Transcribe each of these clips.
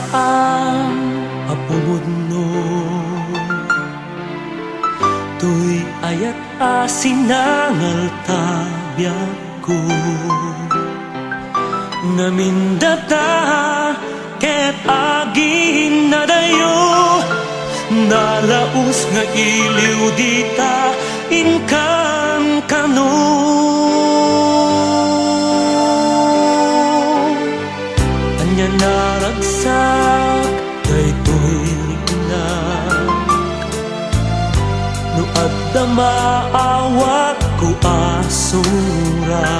Kasalasaan apumudno tuy ayat asinangal tabyak ko namindata ket agin na dayo nalaus nga iliw dita inkan kano anya naragsak daytoy rignak no adda maawat ko asura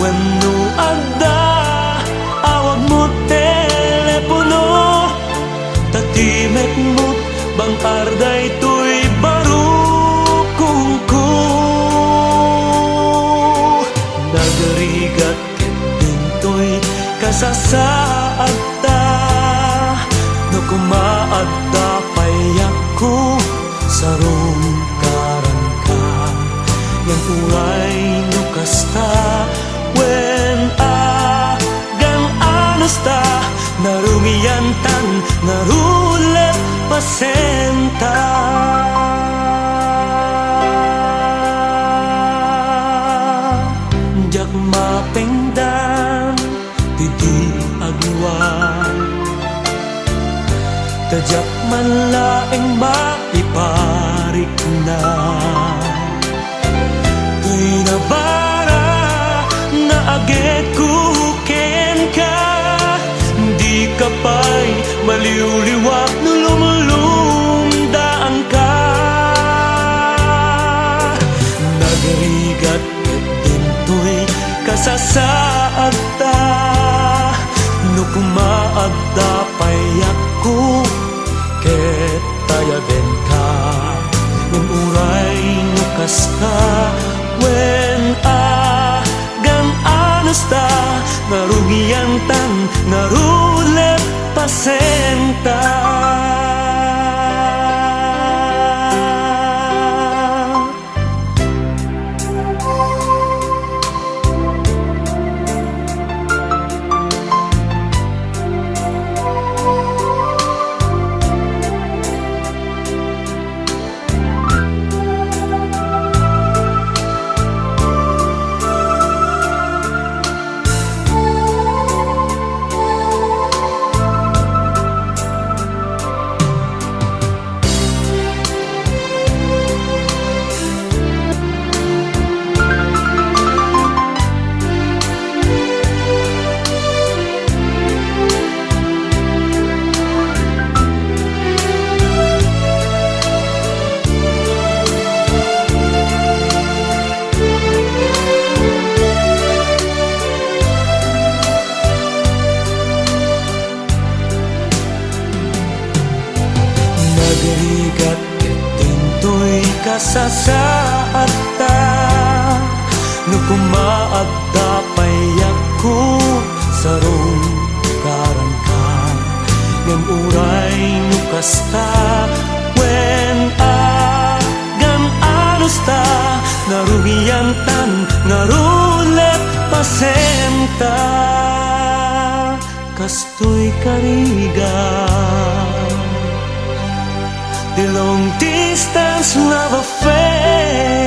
wenno adda awag mo telepono tatimek mo't bangkar daytoy barukong ko nagarigat ket dintoy kasasaad ta no kumaadda payak ko sarong karangka yang uray no kasta wen agang anusta narungiyantan narulet pasenta jak mapengdan titi agwan tajak manlaeng maiparik na tuy nabara na aget ko ken ka di kapay maliwliwak no lumulumdaan ka nagarigat ket dintoy kasasaad ta no kumaadda payak ko ket tayaden ka ng uray no kasta wen agan anusta narugiyantan narulet pasenta nagarigat ket dintoy kasasaad ta no kumaadda payak ko sarong karangka ngem uray no kasta wen agan anusta narugiyantan narulet pasenta kastoy karigat the long distance love affair